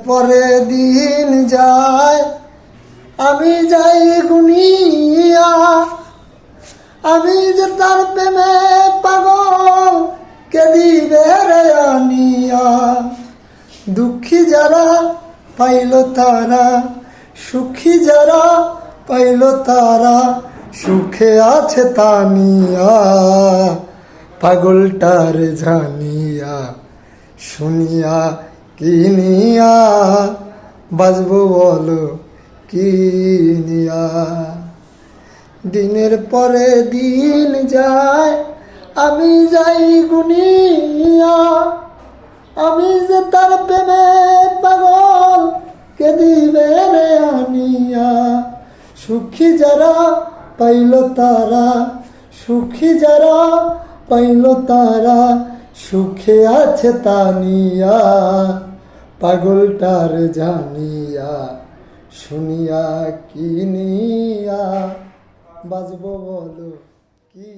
পরে দিন যায় আমি যাই গুনিয়া, আমি যে তার প্রেমে পাগল কে দিবে রে আনিয়া। দুঃখী যারা পাইল তারা, সুখী যারা পাইল তারা, সুখে আছে তানিয়া। পাগলটার জানিয়া শুনিয়া কিনিয়া বাজবো বলো কিনিয়া। দিনের পরে দিন যায় আমি যাই গুনিয়া, আমি যে তার প্রেমে পাগল কে দিবে রে আনিয়া। সুখী যারা পাইল তারা, সুখী যারা পাইল তারা, সুখে আছে তানিয়া। পাগলটার জানিয়া শুনিয়া কিনিয়া বাজবো বলো কি।